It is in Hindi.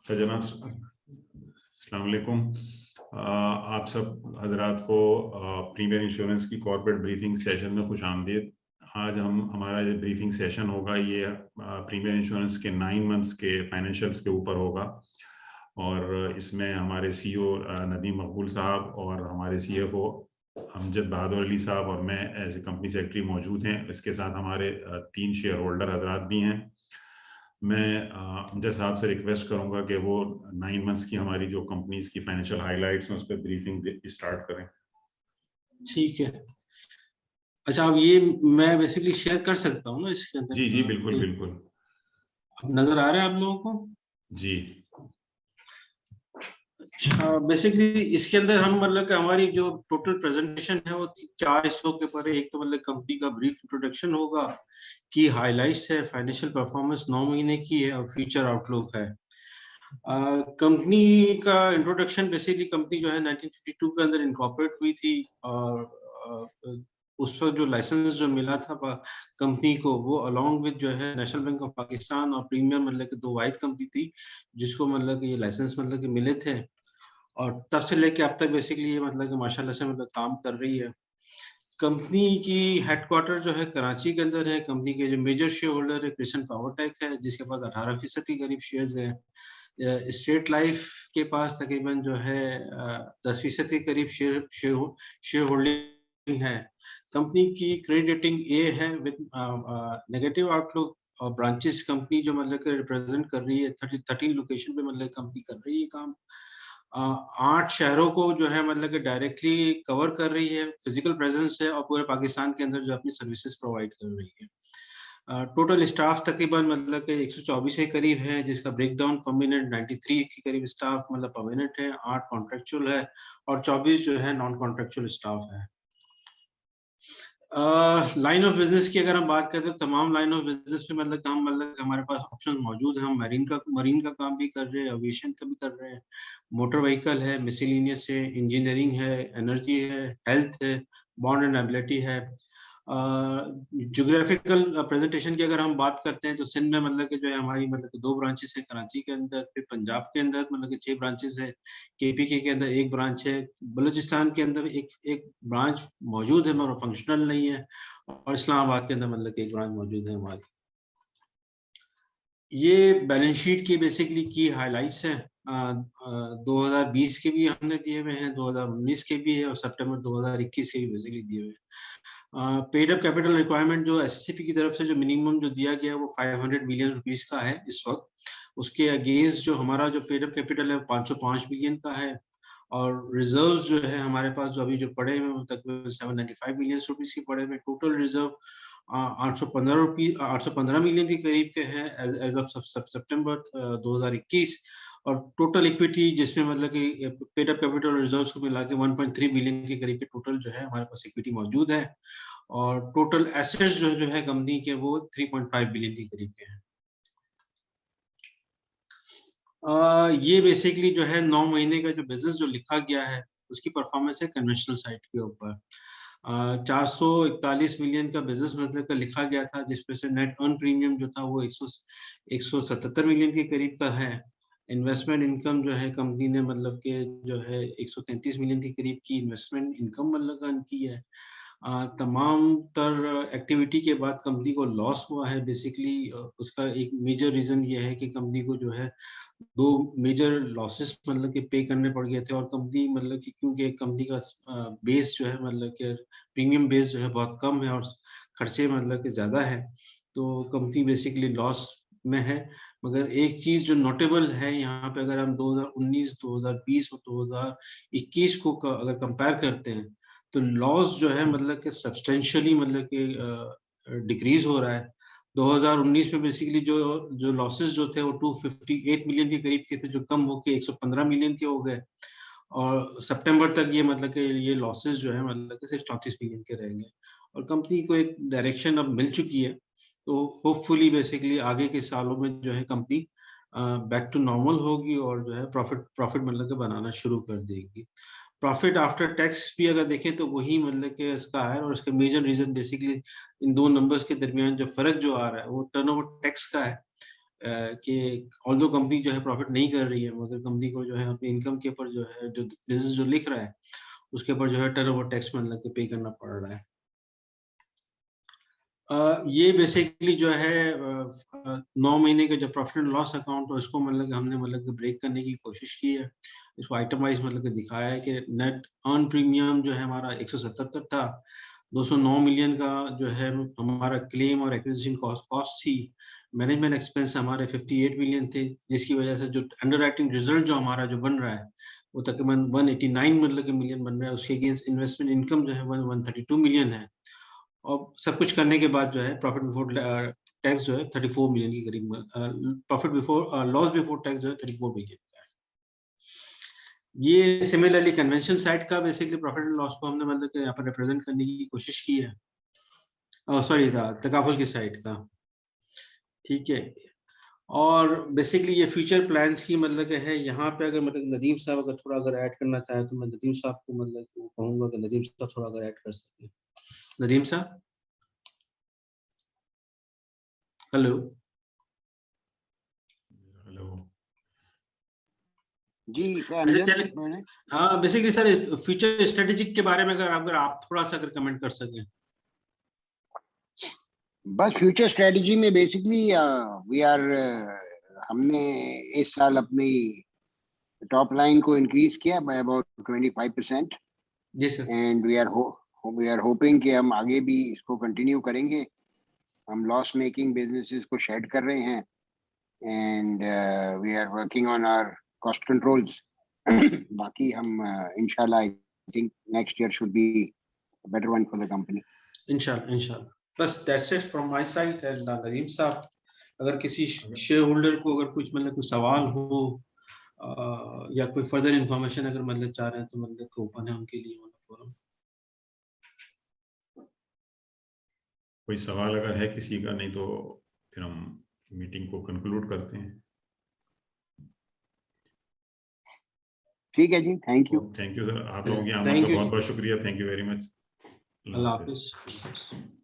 अच्छा जनाब, अस्सलाम वालेकुम। आप सब हजरात को प्रीमियर इंश्योरेंस की कॉर्पोरेट ब्रीफिंग सेशन में खुश आमदीद। आज हमारा जो ब्रीफिंग सेशन होगा ये प्रीमियर इंश्योरेंस के 9 मंथ्स के फाइनेंशियल्स के ऊपर होगा और इसमें हमारे सीईओ नदीम मकबूल साहब और हमारे सीएफओ अमजद बहादुर अली साहब और मैं एज ए कंपनी सेक्रेटरी मौजूद हैं। इसके साथ हमारे 3 शेयर होल्डर हजरात भी हैं। मैं अमजद साहब से रिक्वेस्ट करूंगा कि वो 9 मंथ्स की हमारी जो कंपनीज की फाइनेंशियल हाइलाइट्स हैं उस पर ब्रीफिंग स्टार्ट करें। ठीक है। अच्छा, अब ये मैं बेसिकली शेयर कर सकता हूँ ना इसके अंदर? जी जी बिल्कुल बिल्कुल। नजर आ रहा है आप लोगों को? जी। अच्छा, बेसिकली इसके अंदर हम मतलब कि हमारी जो टोटल प्रेजेंटेशन है वो 4 हिस्सों के ऊपर है। एक तो मतलब कंपनी का ब्रीफ इंट्रोडक्शन होगा, की हाइलाइट्स है, फाइनेंशियल परफॉर्मेंस 9 महीने की है और फ्यूचर आउटलुक है। कंपनी का इंट्रोडक्शन, बेसिकली कंपनी जो है 1952 के अंदर इनकॉर्पोरेट हुई थी और उस वक्त जो लाइसेंस जो मिला था कंपनी को, वो अलोंग विद जो है नेशनल बैंक ऑफ पाकिस्तान और प्रीमियर मतलब कि 2 वाहिद कंपनी थी जिसको मतलब कि ये लाइसेंस मतलब कि मिले थे। और तब से लेके अब तक बेसिकली ये मतलब कि माशाल्लाह से मतलब काम कर रही है। कंपनी की हेडक्वार्टर जो है कराची के अंदर है। कंपनी के जो मेजर शेयर होल्डर है क्रिशन पावरटेक है जिसके पास 18% के करीब शेयर्स है। स्टेट लाइफ के पास तकरीबन जो है 10% के करीब शेयर होल्डिंग है। कंपनी की क्रेडिट रेटिंग ए है विद नेगेटिव आउटलुक और ब्रांचेस कंपनी जो मतलब कि रिप्रेजेंट कर रही है 13 लोकेशन पे मतलब कंपनी कर रही है काम। 8 शहरों को जो है मतलब कि डायरेक्टली कवर कर रही है, फिजिकल प्रेजेंस है और पूरे पाकिस्तान के अंदर जो अपनी सर्विसेज प्रोवाइड कर रही है। टोटल स्टाफ तकरीबन मतलब कि 124 के करीब है जिसका ब्रेकडाउन परमानेंट 93 के करीब स्टाफ मतलब परमानेंट है, 8 कॉन्ट्रेक्चुअल है और 24 जो है नॉन कॉन्ट्रेक्चुअल स्टाफ है। लाइन ऑफ बिजनेस की अगर हम बात करें तो तमाम लाइन ऑफ बिजनेस में मतलब हम मतलब हमारे पास ऑप्शन मौजूद है। हम मरीन का काम भी कर रहे हैं, एविएशन का भी कर रहे हैं, मोटर व्हीकल है, मिसलेनियस है, इंजीनियरिंग है, एनर्जी है, हेल्थ है, बॉन्ड एंड एबिलिटी है। ज्योग्राफिकल प्रेजेंटेशन की अगर हम बात करते हैं तो सिंध में मतलब कि जो है हमारी मतलब 2 ब्रांचेस है, कराची के अंदर, फिर पंजाब के अंदर मतलब कि 6 ब्रांचेस है, केपीके के अंदर 1 ब्रांच है, बलूचिस्तान के अंदर एक ब्रांच मौजूद है मगर फंक्शनल नहीं है और इस्लामाबाद के अंदर मतलब कि 1 ब्रांच मौजूद है हमारी। ये बैलेंस शीट की बेसिकली की हाइलाइट्स हैं। 2020 के भी हमने दिए हुए हैं, 2019 के भी है और सितंबर 2021 के भी बेसिकली दिए हुए हैं। पेड अप कैपिटल रिक्वायरमेंट जो एसएससीपी की तरफ से जो मिनिमम जो दिया गया है वो 500 मिलियन रुपीस का है इस वक्त। उसके अगेंस्ट जो हमारा जो पेड अप कैपिटल है 505 मिलियन का है और रिजर्व्स जो है हमारे पास जो अभी जो पड़े हुए हैं तकरीबन 795 मिलियन रुपीस के पड़े हुए। टोटल रिजर्व 815 मिलियन के करीब के हैं एज ऑफ सितंबर 2021 और टोटल इक्विटी जिसमें मतलब कि पेड अप कैपिटल रिजर्व्स को मिला के 1.3 बिलियन के करीब के टोटल जो है हमारे पास इक्विटी मौजूद है और टोटल एसेट्स जो है कंपनी के वो 3.5 बिलियन के करीब के हैं। ये बेसिकली जो है 9 महीने का जो बिजनेस जो लिखा गया है उसकी परफॉर्मेंस है कन्वेंशनल साइड के ऊपर। 441 मिलियन का बिजनेस मतलब का लिखा गया था जिसमें से नेट अर्न प्रीमियम जो था वो 177 मिलियन के करीब का है। इन्वेस्टमेंट इनकम जो है कंपनी ने मतलब के जो है 133 मिलियन के करीब की इन्वेस्टमेंट इनकम मतलब अर्न की है। तमाम तर एक्टिविटी के बाद कंपनी को लॉस हुआ है। बेसिकली उसका एक मेजर रीजन ये है कि कंपनी को जो है 2 मेजर लॉसेस मतलब कि पे करने पड़ गए थे और कंपनी मतलब कि क्योंकि कंपनी का बेस जो है मतलब कि प्रीमियम बेस जो है बहुत कम है और खर्चे मतलब कि ज़्यादा है तो कंपनी बेसिकली लॉस में है। मगर एक चीज़ जो नोटेबल है यहाँ पे, अगर हम 2019, 2020 और 2021 को अगर कंपेयर करते हैं तो लॉस जो है मतलब कि सब्सटेंशियली मतलब कि डिक्रीज हो रहा है। 2019 में बेसिकली जो लॉसेस जो थे वो 258 मिलियन के करीब के थे जो कम होके 115 मिलियन के हो गए और सितंबर तक ये मतलब कि ये लॉसेस जो है मतलब कि सिर्फ 34 मिलियन के रहेंगे और कंपनी को एक डायरेक्शन अब मिल चुकी है। तो होपफुली बेसिकली आगे के सालों में जो है कंपनी बैक टू नॉर्मल होगी और जो है प्रॉफिट मतलब के बनाना शुरू कर देगी। प्रॉफिट आफ्टर टैक्स भी अगर देखें तो वही मतलब कि इसका है और इसका मेजर रीजन बेसिकली इन 2 नंबर्स के दरमियान जो फर्क जो आ रहा है वो टर्नओवर टैक्स का है। कि ऑल्दो कंपनी जो है प्रॉफिट नहीं कर रही है, मगर कंपनी को जो है अपनी इनकम के ऊपर जो है जो बिजनेस जो लिख रहा है उसके ऊपर जो है टर्नओवर टैक्स मतलब के पे करना पड़ रहा है। ये बेसिकली जो है 9 महीने का जो प्रॉफिट एंड लॉस अकाउंट है उसको मतलब कि हमने मतलब कि ब्रेक करने की कोशिश की है। इसको आइटम वाइज मतलब कि दिखाया है कि नेट अर्न प्रीमियम जो है हमारा 177 था, 209 मिलियन का जो है हमारा क्लेम और एक्विजिशन कॉस्ट थी। मैनेजमेंट एक्सपेंस हमारे 58 मिलियन थे, जिसकी वजह से जो अंडरराइटिंग रिजल्ट जो हमारा जो बन रहा है वो तकरीबन 189 मतलब कि मिलियन बन रहा है। उसके अगेंस्ट इन्वेस्टमेंट इनकम जो है 132 मिलियन है, और सब कुछ करने के बाद जो है प्रॉफिट बिफोर टैक्स जो है 34 मिलियन के करीब, profit before loss before tax जो है 34 मिलियन का है। ये सिमिलरली कन्वेंशन साइड का बेसिकली प्रॉफिट एंड लॉस को हमने मतलब कि यहाँ पर रिप्रेजेंट करने की कोशिश की है, सॉरी तकाफुल की साइड का, ठीक है। और बेसिकली ये फ्यूचर प्लान्स की मतलब कि है यहाँ पे, अगर मतलब नदीम साहब अगर थोड़ा अगर ऐड करना चाहे तो मैं नदीम साहब को मतलब कहूँगा कि नदीम साहब थोड़ा अगर ऐड कर सके। नदीम साहब, हेलो। हेलो जी वैसे चले, हाँ बेसिकली सर फ्यूचर स्ट्रेटेजिक के बारे में अगर आप थोड़ा सा अगर कमेंट कर सकें। बस फ्यूचर स्ट्रेटजी में बेसिकली वी आर हमने इस साल अपनी टॉप लाइन को इंक्रीज किया बाय अबाउट 25%। जी sir. And we are hoping कि हम आगे भी इसको कंटिन्यू करेंगे। हम लॉस मेकिंग बिजनेसेस को शेड कर रहे हैं and we are working on our cost controls. बाकी हम इंशाल्लाह I think next year should be better one for the company. इंशाल्लाह। बस that's it from my side. And Nadeem साहब, अगर किसी शेयर होल्डर को अगर कुछ मतलब कोई सवाल हो या कोई फर्दर इंफॉर्मेशन अगर मतलब चाह रहे हैं तो मतलब ओपन है उनके लिए फोरम। कोई सवाल अगर है किसी का, नहीं तो फिर हम मीटिंग को कंक्लूड करते हैं। ठीक है जी, thank you. Thank you sir, आप लोगों की आमद का बहुत बहुत शुक्रिया। Thank you very much. Allah Hafiz.